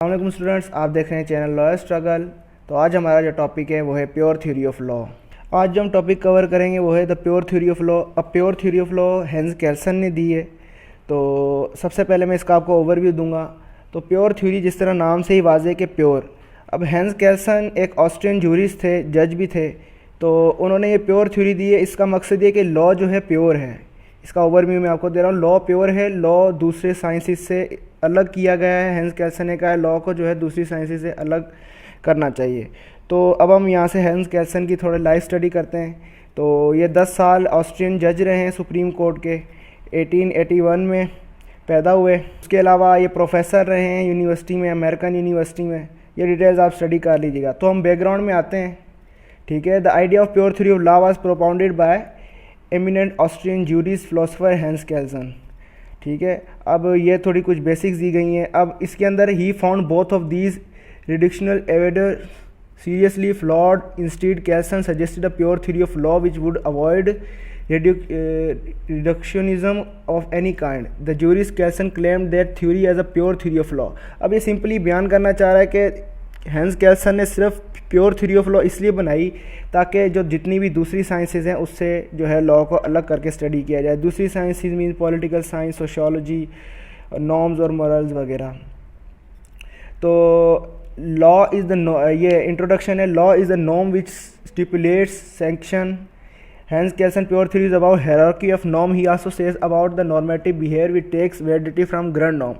अस्सलाम स्टूडेंट्स, आप देख रहे हैं चैनल लॉ स्ट्रगल। तो आज हमारा जो टॉपिक है वो है प्योर थ्योरी ऑफ लॉ। आज जो हम टॉपिक कवर करेंगे वो है the pure theory of law. अब pure theory of law Hans Kelsen ने दी है। तो सबसे पहले मैं इसका आपको ओवरव्यू दूंगा। तो प्योर थ्योरी जिस तरह नाम से ही वाज़े कि प्योर। अब हेंस केल्सन एक ऑस्ट्रियन जूरिस्ट थे, जज भी थे। तो उन्होंने ये प्योर थ्योरी दी है। इसका मकसद ये कि लॉ जो है प्योर है। इसका ओवरव्यू मैं आपको दे रहा हूँ। लॉ प्योर है, लॉ दूसरे साइंसिस से अलग किया गया है। हेंस केल्सन ने कहा है लॉ को जो है दूसरी साइंसिस से अलग करना चाहिए। तो अब हम यहाँ से हेंस केल्सन की थोड़ी लाइफ स्टडी करते हैं। तो ये 10 साल ऑस्ट्रियन जज रहे हैं सुप्रीम कोर्ट के। 1881 में पैदा हुए। उसके अलावा ये प्रोफेसर रहे हैं यूनिवर्सिटी में, अमेरिकन यूनिवर्सिटी में। ये डिटेल्स आप स्टडी कर लीजिएगा। तो हम बैकग्राउंड में आते हैं, ठीक है। The idea of pure theory of law was propounded by eminent Austrian jurist philosopher Hans Kelsen, ठीक है। अब ये थोड़ी कुछ बेसिक्स दी गई हैं। अब इसके अंदर he found both of these reductional evidence seriously flawed. Instead, Kelsen suggested a pure theory of law which would avoid reductionism of any kind. The jurist Kelsen claimed that theory as a pure theory of law. अब ये simply बयान करना चाह रहा है कि hence Kelsen ने सिर्फ प्योर थ्योरी ऑफ लॉ इसलिए बनाई ताकि जो जितनी भी दूसरी साइंसेज हैं उससे जो है लॉ को अलग करके स्टडी किया जाए। दूसरी sciences mean political science, sociology, norms और मॉरल्स वगैरह। तो लॉ इज़ द ये इंट्रोडक्शन है। Law is the norm which stipulates sanction. Hans Kelsen pure theory is about hierarchy of norm. He also says about the normative behaviour which takes validity from grand norm.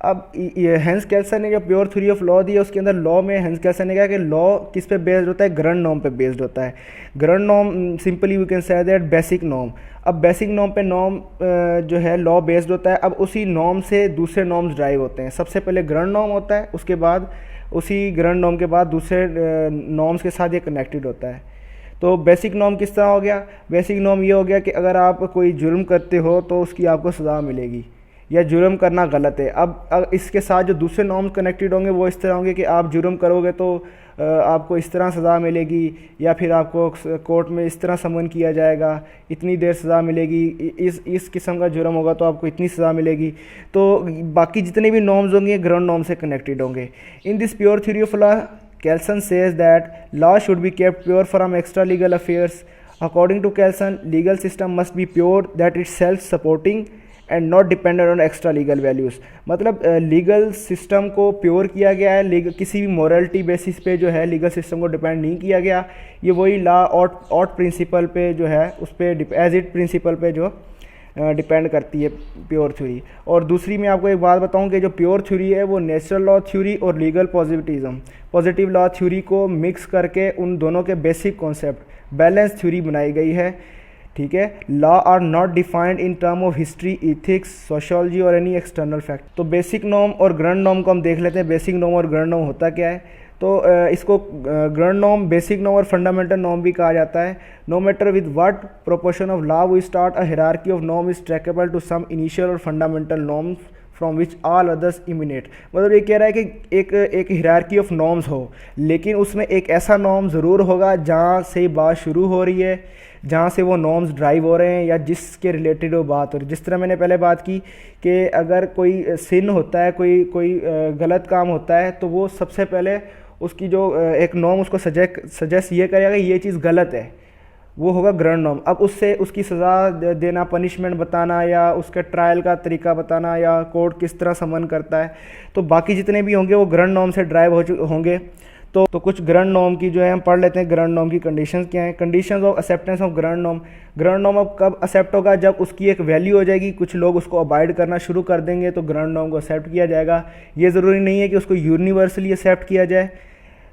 अब ये Hans Kelsen ने जो pure theory of law दी है उसके अंदर law में hence Kelsen ने कहा कि लॉ किस पे बेस्ड होता है, ग्रैंड नॉर्म पे बेस्ड होता है। Grand norm simply we can say that basic norm. अब बेसिक नॉर्म पे नॉर्म जो है लॉ बेस्ड होता है। अब उसी नॉर्म से दूसरे नॉर्म्स ड्राइव होते हैं। सबसे पहले ग्रैंड नॉर्म होता है, उसके बाद उसी ग्रैंड नॉर्म के बाद दूसरे नॉर्म्स के साथ ये कनेक्टेड होता है। तो बेसिक नॉर्म किस तरह हो गया? बेसिक नॉर्म ये हो गया कि अगर आप कोई जुर्म करते हो तो उसकी आपको सज़ा मिलेगी, या जुर्म करना गलत है। अब इसके साथ जो दूसरे नॉर्म्स कनेक्टेड होंगे वो इस तरह होंगे कि आप जुर्म करोगे तो आपको इस तरह सज़ा मिलेगी, या फिर आपको कोर्ट में इस तरह समन किया जाएगा, इतनी देर सज़ा मिलेगी। इस किस्म का जुर्म होगा तो आपको इतनी सज़ा मिलेगी। तो बाकी जितने भी नॉर्म्स होंगे ग्रैंड नॉर्म से कनेक्टेड होंगे। In this pure theory of law Kelsen says that law should be kept pure from extra legal affairs. According to Kelsen, legal system must be pure, that it's self-supporting and not dependent on extra legal values. मतलब legal system को pure किया गया है, किसी भी morality basis पे जो है लीगल सिस्टम को डिपेंड नहीं किया गया। ये वही लॉ ऑट प्रिंसिपल पे जो है उस पर एज इट प्रिंसिपल पे जो डिपेंड करती है प्योर थ्योरी। और दूसरी मैं आपको एक बात बताऊं कि जो प्योर थ्योरी है वो नेचुरल लॉ थ्योरी और लीगल पॉजिटिव लॉ थ्योरी को मिक्स करके उन दोनों के बेसिक कॉन्सेप्ट बैलेंस थ्योरी बनाई गई है, ठीक है। Law are not defined in term of history, ethics, sociology और एनी एक्सटर्नल फैक्ट। तो बेसिक नॉर्म और ग्रैंड नॉर्म को हम देख लेते हैं। बेसिक नॉर्म और ग्रैंड नॉर्म होता क्या है? तो इसको ग्रैंड नॉर्म, बेसिक नॉर्म और फंडामेंटल नॉर्म भी कहा जाता है। No matter with what proportion of law we start, a hierarchy of norm is traceable to some initial और fundamental norms from which all others emanate. मतलब ये कह रहा है कि एक हायरार्की ऑफ नॉर्म्स हो, लेकिन उसमें एक ऐसा नॉर्म ज़रूर होगा जहाँ से बात शुरू हो रही है, जहाँ से वो नॉर्म्स ड्राइव हो रहे हैं, या जिसके रिलेटेड वो बात हो रही है। जिस तरह मैंने पहले बात की कि अगर कोई सिन होता है, कोई गलत काम होता है, तो वो सबसे पहले उसकी जो एक नॉर्म उसको सजेस्ट ये करेगा कि ये चीज़ गलत है, वो होगा ग्रैंड नॉर्म। अब उससे उसकी सज़ा देना, पनिशमेंट बताना, या उसके ट्रायल का तरीका बताना, या कोर्ट किस तरह समन करता है, तो बाकी जितने भी होंगे वो ग्रैंड नॉर्म से ड्राइव होंगे। तो कुछ ग्रैंड नॉर्म की जो है हम पढ़ लेते हैं। ग्रैंड नॉर्म की कंडीशंस क्या हैं? Conditions of acceptance of grand norm. Grand norm अब कब एक्सेप्ट होगा? जब उसकी एक वैल्यू हो जाएगी, कुछ लोग उसको अबाइड करना शुरू कर देंगे तो ग्रैंड नॉर्म को एक्सेप्ट किया जाएगा। ये ज़रूरी नहीं है कि उसको यूनिवर्सली एक्सेप्ट किया जाए।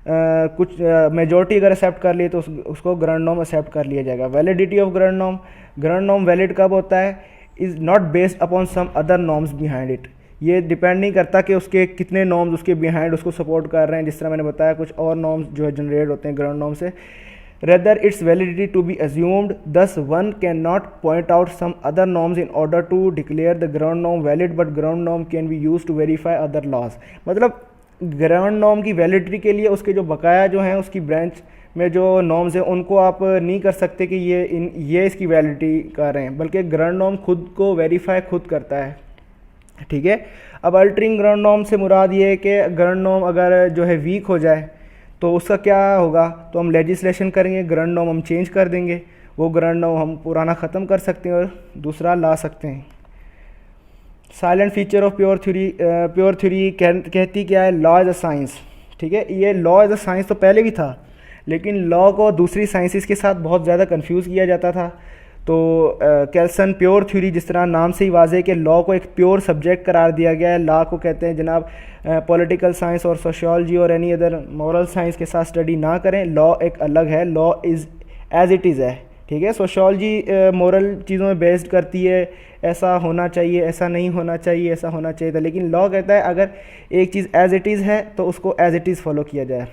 कुछ मेजॉरिटी अगर एक्सेप्ट कर लिए तो उसको ग्रैंड नॉर्म एक्सेप्ट कर लिया जाएगा। Validity of grand norm. Grand norm valid कब होता है? Is not based upon some other norms behind it. ये डिपेंड नहीं करता कि उसके कितने नॉर्म्स उसके बिहाइंड उसको सपोर्ट कर रहे हैं। जिस तरह मैंने बताया कुछ और नॉर्म्स जो है जनरेट होते हैं ग्रैंड नॉर्म से। Rather its validity to be assumed, thus one can not point out some other norms in order to declare the grand norm valid, but grand norm can be use to verify other laws. मतलब grand norm की validity के लिए उसके जो बकाया जो हैं उसकी ब्रांच में जो नॉर्म्स हैं उनको आप नहीं कर सकते कि ये इसकी वैलिडिटी कर रहे हैं, बल्कि ग्रैंड नॉर्म खुद को वेरीफाई खुद करता है। ठीक है। अब अल्टरिंग ग्राउंड नॉर्म से मुराद ये है कि ग्राउंड नॉर्म अगर जो है वीक हो जाए तो उसका क्या होगा, तो हम लेजिस्लेशन करेंगे, ग्राउंड नॉर्म हम चेंज कर देंगे, वो ग्राउंड नॉर्म हम पुराना ख़त्म कर सकते हैं और दूसरा ला सकते हैं। Silent feature of pure theory कहती क्या है, लॉ एज अ साइंस। ठीक है, ये लॉ एज अ साइंस तो पहले भी था, लेकिन लॉ को दूसरी साइंसेस के साथ बहुत ज़्यादा कंफ्यूज किया जाता था। तो केल्सन प्योर थ्योरी, जिस तरह नाम से ही वाज़े कि लॉ को एक प्योर सब्जेक्ट करार दिया गया है। लॉ को कहते हैं जनाब पॉलिटिकल साइंस और सोशियोलॉजी और एनी अदर मॉरल साइंस के साथ स्टडी ना करें, लॉ एक अलग है, law is as it is है। ठीक है, सोशियोलॉजी मॉरल चीज़ों में बेस्ड करती है, ऐसा होना चाहिए, ऐसा नहीं होना चाहिए, ऐसा होना चाहिए था, लेकिन लॉ कहता है अगर एक चीज़ एज इट इज़ है तो उसको एज इट इज़ फॉलो किया जाए।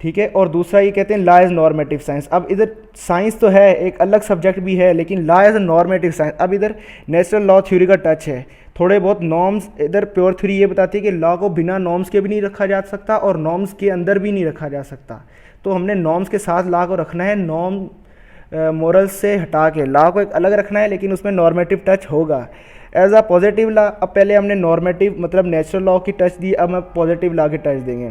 ठीक है, और दूसरा ये कहते हैं लॉ एज नॉर्मेटिव साइंस। अब इधर साइंस तो है, एक अलग सब्जेक्ट भी है, लेकिन लॉ एज नॉर्मेटिव साइंस। अब इधर नेचुरल लॉ थ्योरी का टच है, थोड़े बहुत नॉर्म्स। इधर प्योर थ्योरी ये बताती है कि लॉ को बिना नॉर्म्स के भी नहीं रखा जा सकता और नॉर्म्स के अंदर भी नहीं रखा जा सकता। तो हमने नॉर्म्स के साथ लॉ को रखना है, नॉर्म मोरल्स से हटा के लॉ को एक अलग रखना है, लेकिन उसमें नॉर्मेटिव टच होगा एज अ पॉजिटिव लॉ। अब पहले हमने नॉर्मेटिव मतलब नेचुरल लॉ की टच दी, अब हम पॉजिटिव लॉ की टच देंगे।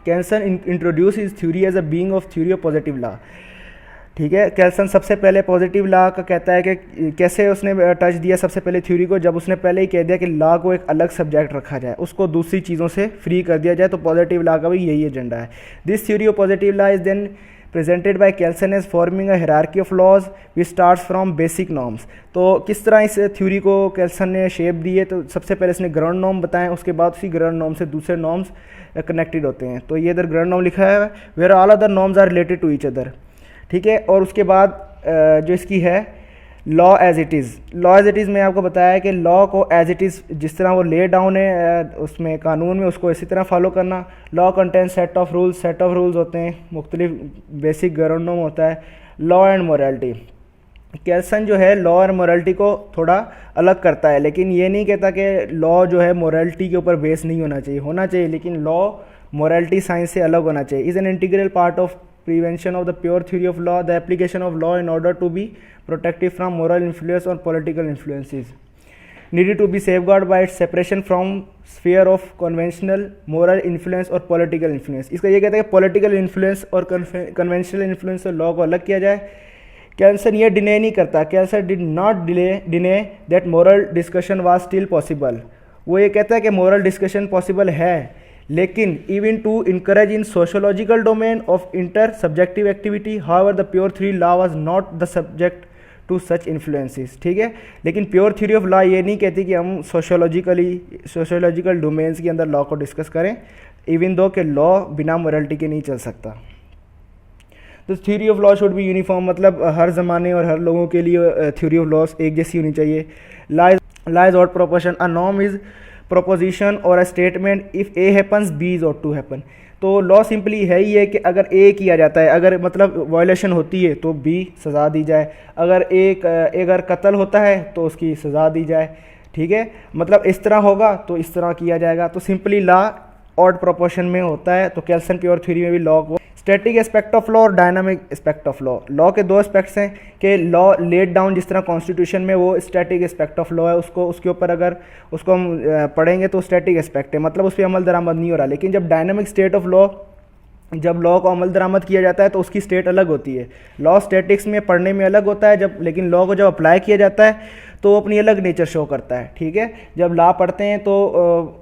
Kelsen introduce his theory as a being of theory of positive law. ठीक है, केल्सन सबसे पहले पॉजिटिव लॉ का कहता है कि कैसे उसने टच दिया सबसे पहले थ्योरी को, जब उसने पहले ही कह दिया कि लॉ को एक अलग सब्जेक्ट रखा जाए, उसको दूसरी चीज़ों से फ्री कर दिया जाए। तो पॉजिटिव लॉ का भी यही एजेंडा है। This theory of positive law is then presented by Kelsen as forming a hierarchy of laws which starts from basic norms. तो किस तरह इस थ्योरी को केल्सन ने शेप दी है, तो सबसे पहले इसने ग्राउंड नॉर्म बताएं, उसके बाद उसी ग्राउंड नॉर्म से दूसरे नॉर्म्स कनेक्टेड होते हैं। तो ये इधर ग्राउंड नॉर्म लिखा है, where all other norms are related to each other. ठीक है, और उसके बाद जो इसकी है law as it is. Law as it is में आपको बताया है कि लॉ को एज इट इज़ जिस तरह वो ले डाउन है उसमें कानून में, उसको इसी तरह फॉलो करना। Law contain set of rules होते हैं, मुख्तलिफ बेसिक ग्राउंड नॉर्म होता है। लॉ एंड मोरालिटी, केल्सन जो है लॉ और मोरालिटी को थोड़ा अलग करता है, लेकिन ये नहीं कहता कि लॉ जो है मोरालिटी के ऊपर बेस नहीं होना चाहिए, लेकिन लॉ मोरालिटी साइंस से अलग होना चाहिए। Is an integral part of prevention of the pure theory of law, the application of law in order to be protected from moral influence or political influences needed to be safeguarded by its separation from sphere of conventional moral influence or political influence। इसका ये कहता है कि political influence और conventional influence से law को अलग किया जाए। केल्सन ये डिने नहीं करता, Kelsen did not deny that moral discussion was still possible. वो ये कहता है कि मोरल डिस्कशन पॉसिबल है, लेकिन even to encourage in sociological domain of intersubjective activity, however the pure theory law was not the subject to such influences. ठीक है, लेकिन प्योर थ्योरी ऑफ लॉ ये नहीं कहती कि हम सोशोलॉजिकल डोमेन्स के अंदर लॉ को डिस्कस करें, इवन दो कि लॉ बिना मोरलिटी के नहीं चल सकता। तो theory of law should be uniform, मतलब हर ज़माने और हर लोगों के लिए थ्योरी ऑफ लॉस एक जैसी होनी चाहिए। Law is out proportion, a norm is proposition और a statement if A happens B is ought to happen. तो लॉ सिंपली है ही है कि अगर ए किया जाता है, अगर मतलब वायलेशन होती है तो बी सज़ा दी जाए, अगर अगर कत्ल होता है तो उसकी सज़ा दी जाए। ठीक है, मतलब इस तरह होगा तो इस तरह किया जाएगा। तो सिंपली लॉ ऑड प्रोपोर्शन में होता है। तो केल्सन प्योर थ्योरी में भी लॉ को स्टैटिक एस्पेक्ट ऑफ लॉ और dynamic aspect of law, law के दो एस्पेक्ट्स हैं कि लॉ लेट डाउन जिस तरह कॉन्स्टिट्यूशन में वो स्टैटिक एस्पेक्ट ऑफ लॉ है, उसके ऊपर अगर उसको हम पढ़ेंगे तो स्टैटिक एस्पेक्ट है, मतलब उस पर अमल दरामद नहीं हो रहा। लेकिन जब डायनामिक स्टेट ऑफ लॉ, जब लॉ को अमल दरामद किया जाता है तो उसकी स्टेट अलग होती है। लॉ स्टैटिक्स में पढ़ने में अलग होता है जब, लेकिन लॉ को जब अप्लाई किया जाता है तो वो अपनी अलग नेचर शो करता है। ठीक है, जब लॉ पढ़ते हैं तो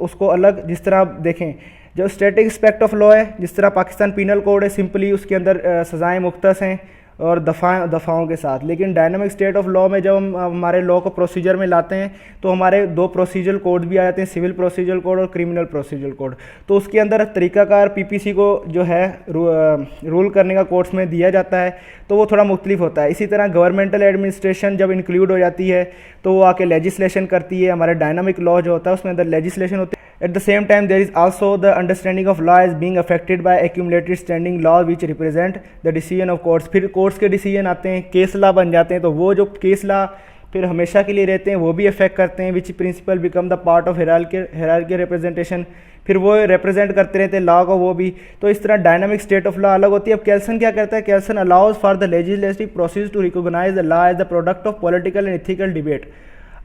उसको अलग, जिस तरह देखें जो स्टैटिक एस्पेक्ट ऑफ लॉ है, जिस तरह पाकिस्तान पीनल कोड है, सिंपली उसके अंदर सज़ाएँ मुख्तस हैं और दफ़ाओं के साथ। लेकिन डायनामिक स्टेट ऑफ लॉ में जब हम हमारे लॉ को प्रोसीजर में लाते हैं तो हमारे दो प्रोसीजर कोड भी आ जाते हैं, सिविल प्रोसीजर कोड और क्रिमिनल प्रोसीजर कोड। तो उसके अंदर तरीक़ाकार पीपीसी को जो है रूल करने का कोर्ट्स में दिया जाता है, तो वो थोड़ा मुख्तलिफ होता है। इसी तरह गवर्नमेंटल एडमिनिस्ट्रेशन जब इंक्लूड हो जाती है तो वो आके लेजिस्लेशन करती है। हमारे डायनामिक लॉ जो होता है उसमें अंदर लेजिस्लेशन होती है। At the same time, there is also the understanding of law as being affected by accumulated standing law which represent the decision of courts। फिर कोर्ट्स के डिसीजन आते हैं, केस लॉ बन जाते हैं, तो वो जो केस लॉ फिर हमेशा के लिए रहते हैं वो भी अफेक्ट करते हैं। Which principle become the part of hierarchy representation, फिर वो रिप्रेजेंट करते रहते हैं लॉ को वो भी। तो इस तरह डायनामिक स्टेट ऑफ लॉ अलग होती है। अब केल्सन क्या करता है, Kelsen allows for the legislative process to recognise the law as the product of political and ethical debate.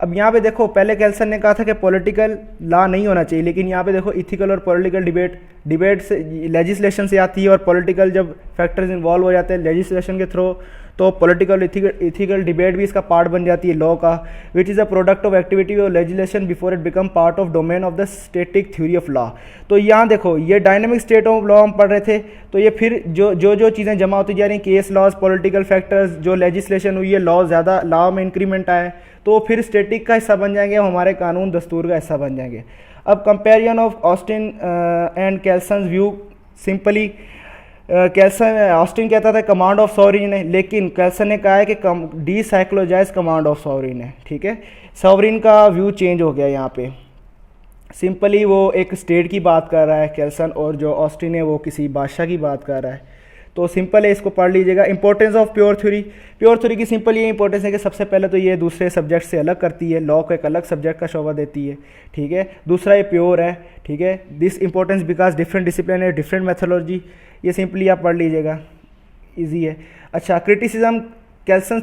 अब यहाँ पे देखो पहले केल्सन ने कहा था कि पॉलिटिकल लॉ नहीं होना चाहिए, लेकिन यहाँ पे देखो इथिकल और पॉलिटिकल डिबेट से लेजिस्लेशन से आती है, और पॉलिटिकल जब फैक्टर्स इन्वॉल्व हो जाते हैं लेजिस्लेशन के थ्रू तो पॉलिटिकल इथिकल डिबेट भी इसका पार्ट बन जाती है लॉ का, which is a product of activity और legislation before it become part of domain of the static theory of law. तो यहाँ देखो ये डायनेमिक स्टेट ऑफ लॉ हम पढ़ रहे थे, तो ये फिर जो चीज़ें जमा होती जा रही हैं, केस लॉज, पॉलिटिकल फैक्टर्स, जो लेजिस्लेशन हुई है, लॉ ज़्यादा लॉ में इंक्रीमेंट आया है, तो फिर स्टैटिक का हिस्सा बन जाएंगे, हमारे कानून दस्तूर का हिस्सा बन जाएंगे। अब comparison of Austin and Kelsen view, simply Austin कहता था कमांड ऑफ सॉवरिन है, लेकिन केल्सन ने कहा है कि डी साइक्लोजाइज कमांड ऑफ सॉवरिन है। ठीक है, सॉवरिन का व्यू चेंज हो गया यहाँ पे। सिंपली वो एक स्टेट की बात कर रहा है केल्सन, और जो ऑस्टिन है वो किसी बादशाह की बात कर रहा है। तो सिंपल है, इसको पढ़ लीजिएगा। इंपॉर्टेंस ऑफ प्योर थ्योरी की सिंपल ये इंपॉर्टेंस है कि सबसे पहले तो ये दूसरे सब्जेक्ट से अलग करती है, लॉ को एक अलग सब्जेक्ट का शोबा देती है। ठीक है, दूसरा ये प्योर है। ठीक है, this importance because different discipline है, डिफरेंट मेथोलॉजी, ये सिंपली आप पढ़ लीजिएगा, ईजी है। अच्छा, criticism, Kelsen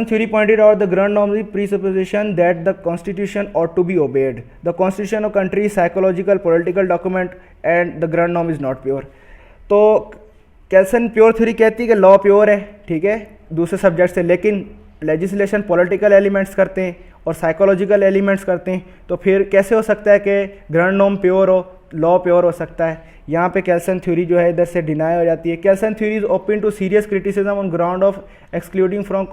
theory pointed out the ground norms presupposition that the constitution ought to be obeyed. The constitution of country is psychological political document and the ground norm is not pure. तो केल्सन pure theory कहती है कि law pure है, ठीक है, दूसरे subject से, लेकिन लेजिस्लेशन पॉलिटिकल एलिमेंट्स करते हैं और साइकोलॉजिकल एलिमेंट्स करते हैं, तो फिर कैसे हो सकता है कि ग्राउंड नॉर्म प्योर हो, लॉ प्योर हो सकता है। यहाँ पे केल्सन थ्योरी जो है इधर से डिनाई हो जाती है। Kelsen theory is open to serious criticism on ground of excluding from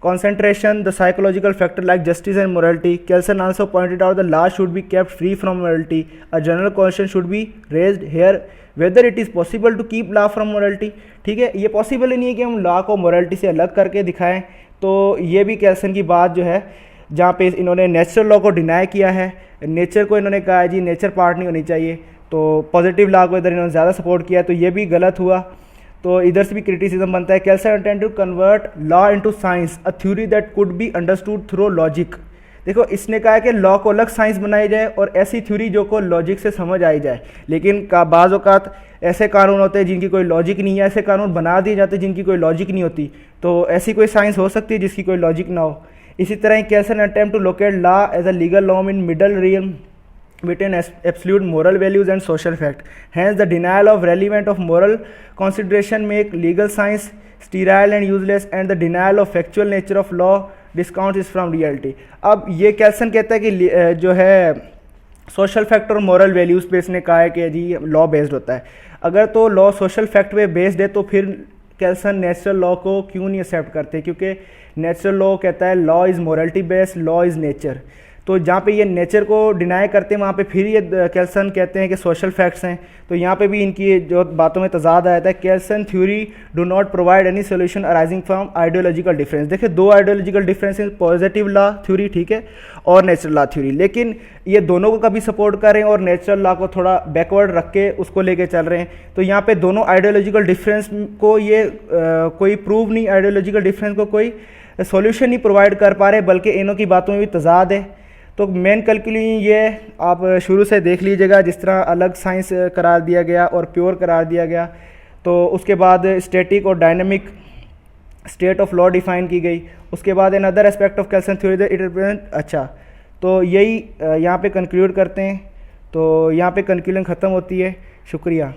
concentration the psychological factor like justice and morality. Kelsen also pointed out the law should be kept free from morality. A general question should be raised here whether it is possible to keep law from morality. ठीक है, ये possible ही नहीं है कि हम law को morality से अलग करके दिखाएं। तो ये भी केल्सन की बात जो है, जहाँ पे इन्होंने नेचुरल लॉ को डिनाई किया है, नेचर को इन्होंने कहा है जी नेचर पार्ट नहीं होनी चाहिए, तो पॉजिटिव लॉ को इधर इन्होंने ज़्यादा सपोर्ट किया, तो ये भी गलत हुआ। तो इधर से भी क्रिटिसिज्म बनता है। Kelsen attempt to convert law into science, a theory that could be understood through logic. देखो, इसने कहा है कि लॉ को अलग साइंस बनाई जाए और ऐसी थ्योरी जो को लॉजिक से समझ आई जाए, लेकिन बाज़ औक़ात ऐसे कानून होते हैं जिनकी कोई लॉजिक नहीं है, ऐसे कानून बना दिए जाते हैं जिनकी कोई लॉजिक नहीं होती, तो ऐसी कोई साइंस हो सकती है जिसकी कोई लॉजिक ना हो। इसी तरह Kelsen attempt to locate law as a legal norm in middle realm between absolute moral values and social fact. Hence, the denial of relevant of moral consideration make legal science sterile and useless, and the denial of factual nature of law discounts is from reality. अब ये केल्सन कहता है कि जो है social fact और moral values पे इसने कहा है कि जी लॉ बेस्ड होता है। अगर तो लॉ सोशल फैक्ट पे बेस्ड है तो फिर केल्सन नेचुरल लॉ को क्यों नहीं एक्सेप्ट करते, क्योंकि नेचुरल लॉ कहता है law is morality based, law is nature. तो जहाँ पे ये नेचर को डिनाई करते हैं वहाँ पे फिर ये केल्सन कहते हैं कि सोशल फैक्ट्स हैं, तो यहाँ पे भी इनकी जो बातों में तजाद आया था। Kelsen theory do not provide any solution arising from ideological difference. देखिए, दो ideological differences, positive law theory, ठीक है, और नेचुरल लॉ थ्योरी, लेकिन ये दोनों को कभी सपोर्ट कर रहे हैं और नेचुरल लॉ को थोड़ा बैकवर्ड रख के उसको लेके चल रहे हैं। तो यहाँ पे दोनों आइडियोलॉजिकल डिफरेंस को ये कोई प्रूव नहीं, आइडियोलॉजिकल डिफरेंस को कोई सोल्यूशन नहीं प्रोवाइड कर पा रहे, बल्कि इनों की बातों में भी तजाद है। तो मेन कैलकुलेशन ये आप शुरू से देख लीजिएगा, जिस तरह अलग साइंस करार दिया गया और प्योर करार दिया गया, तो उसके बाद स्टैटिक और dynamic state of law define की गई। उसके बाद in other aspect of Kelsen theory it represent. अच्छा, तो यही यहाँ पे कंक्लूड करते हैं, तो यहाँ पे कंक्लूजन ख़त्म होती है। शुक्रिया।